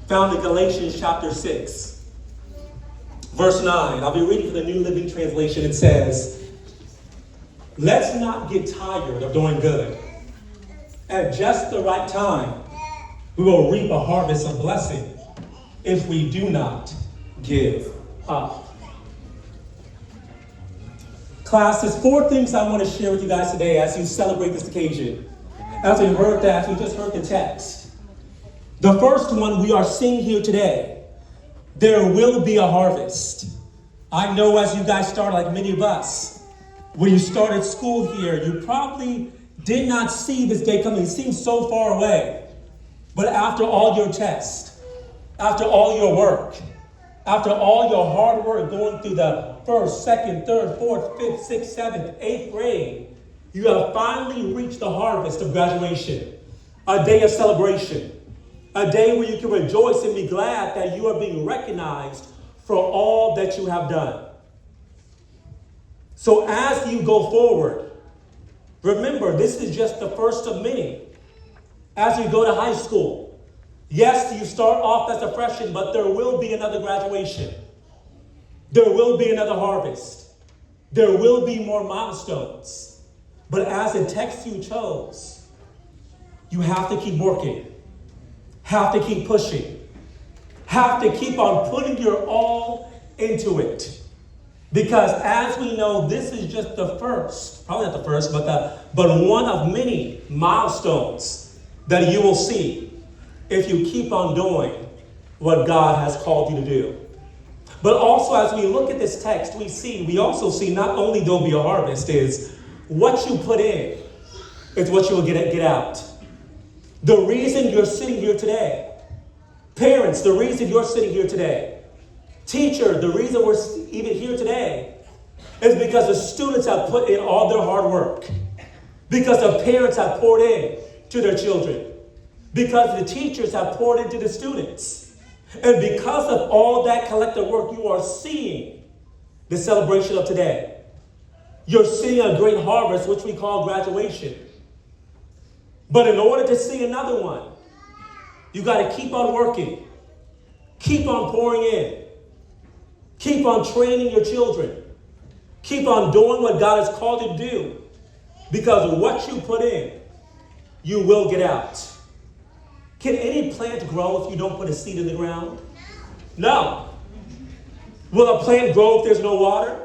found in Galatians chapter 6, verse 9. I'll be reading from the New Living Translation. It says, "Let's not get tired of doing good. At just the right time, we will reap a harvest of blessing if we do not give up." Class, there's 4 things I want to share with you guys today as you celebrate this occasion. As we just heard the text. The first one we are seeing here today, there will be a harvest. I know as you guys started, like many of us, when you started school here, you probably did not see this day coming. It seems so far away. But after all your tests, after all your work, after all your hard work going through the 1st, 2nd, 3rd, 4th, 5th, 6th, 7th, 8th grade, you have finally reached the harvest of graduation. A day of celebration. A day where you can rejoice and be glad that you are being recognized for all that you have done. So as you go forward, remember, this is just the first of many. As you go to high school, yes, you start off as a freshman, but there will be another graduation. There will be another harvest. There will be more milestones. But as the text you chose, you have to keep working, have to keep pushing, have to keep on putting your all into it. Because as we know, this is just the first, probably not the first, but one of many milestones that you will see if you keep on doing what God has called you to do. But also as we look at this text, we also see not only there'll be a harvest, is what you put in is what you will get out. The reason you're sitting here today, parents, the reason you're sitting here today, teacher, the reason we're even here today is because the students have put in all their hard work, because the parents have poured in to their children, because the teachers have poured into the students. And because of all that collective work, you are seeing the celebration of today. You're seeing a great harvest, which we call graduation. But in order to see another one, you got to keep on working, keep on pouring in, keep on training your children, keep on doing what God has called you to do, because what you put in, you will get out. Can any plant grow if you don't put a seed in the ground? No. Will a plant grow if there's no water?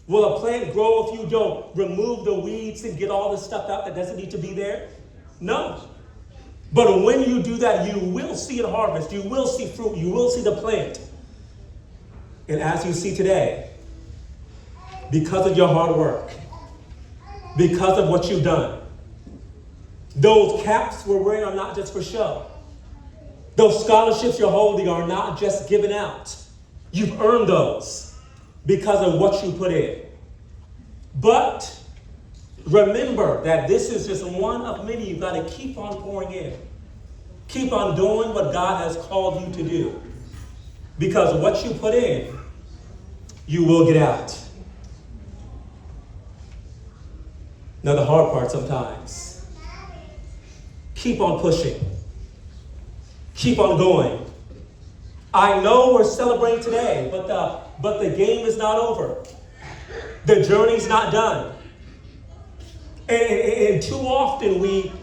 Will a plant grow if you don't remove the weeds and get all the stuff out that doesn't need to be there? No. But when you do that, you will see a harvest. You will see fruit. You will see the plant. And as you see today, because of your hard work, because of what you've done, those caps we're wearing are not just for show. Those scholarships you're holding are not just given out. You've earned those because of what you put in. But remember that this is just one of many. You've got to keep on pouring in. Keep on doing what God has called you to do. Because what you put in, you will get out. Now the hard part sometimes. Keep on pushing. Keep on going. I know we're celebrating today, but the game is not over. The journey's not done. And too often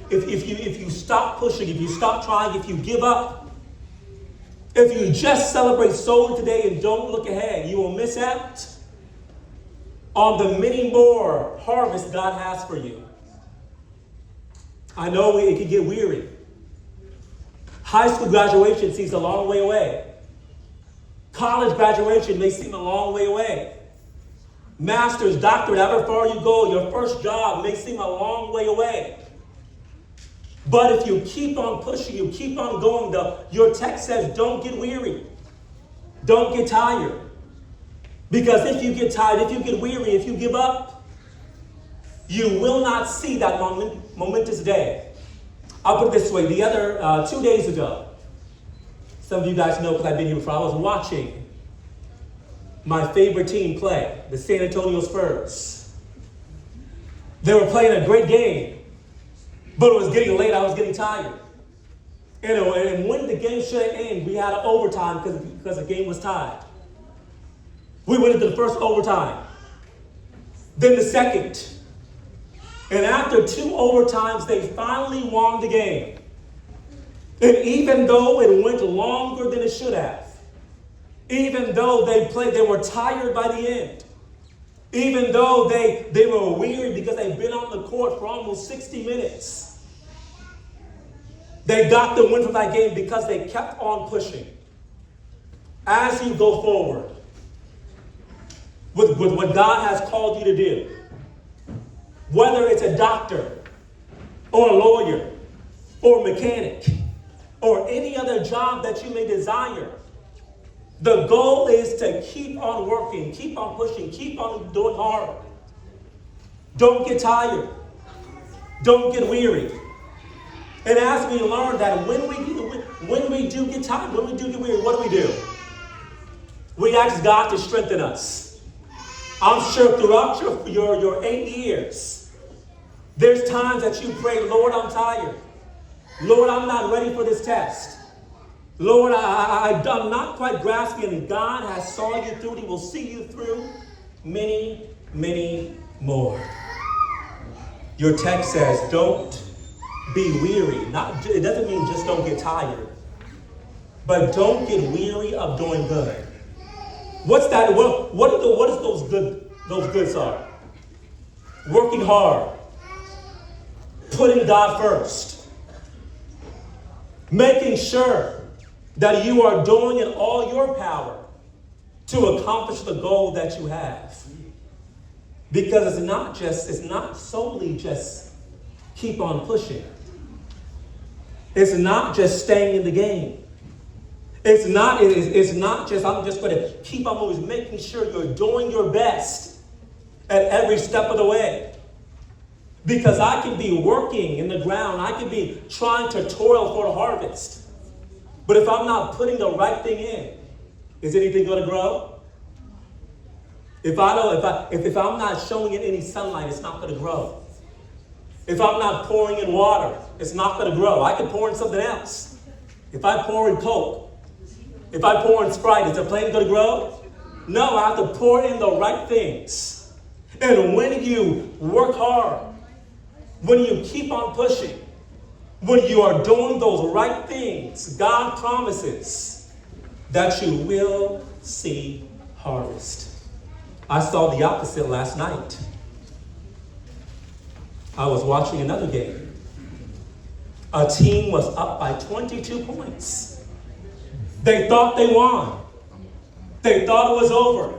if you stop pushing, if you stop trying, if you give up, if you just celebrate solely today and don't look ahead, you will miss out on the many more harvests God has for you. I know it can get weary. High school graduation seems a long way away. College graduation may seem a long way away. Master's, doctorate, however far you go, your first job may seem a long way away. But if you keep on pushing, you keep on going, your text says don't get weary. Don't get tired. Because if you get tired, if you get weary, if you give up, you will not see that momentous day. I'll put it this way. The other 2 days ago, some of you guys know because I've been here before, I was watching my favorite team play, the San Antonio Spurs. They were playing a great game, but it was getting late. I was getting tired. You know, and when the game should have ended, we had an overtime because the game was tied. We went into the first overtime, then the second. And after 2 overtimes, they finally won the game. And even though it went longer than it should have, even though they were tired by the end, even though they were weary because they'd been on the court for almost 60 minutes, they got the win from that game because they kept on pushing. As you go forward with what God has called you to do, whether it's a doctor or a lawyer or a mechanic or any other job that you may desire, the goal is to keep on working, keep on pushing, keep on doing hard. Don't get tired. Don't get weary. And as we learn that when we do get tired, when we do get weary, what do? We ask God to strengthen us. I'm sure throughout your 8 years, there's times that you pray, Lord, I'm tired. Lord, I'm not ready for this test. Lord, I'm not quite grasping, and God has saw you through, and He will see you through many, many more. Your text says, don't be weary. It doesn't mean just don't get tired, but don't get weary of doing good. What's that? What is those goods are? Working hard, putting God first, making sure that you are doing in all your power to accomplish the goal that you have. Because it's not solely just keep on pushing. It's not just staying in the game. It's not just I'm just going to keep on always making sure you're doing your best at every step of the way. Because I can be working in the ground, I can be trying to toil for the harvest. But if I'm not putting the right thing in, is anything going to grow? If I'm not showing it any sunlight, it's not going to grow. If I'm not pouring in water, it's not going to grow. I can pour in something else. If I pour in Coke, if I pour in Sprite, is the plant going to grow? No, I have to pour in the right things. And when you work hard, when you keep on pushing, when you are doing those right things, God promises that you will see harvest. I saw the opposite last night. I was watching another game. A team was up by 22 points. They thought they won. They thought it was over.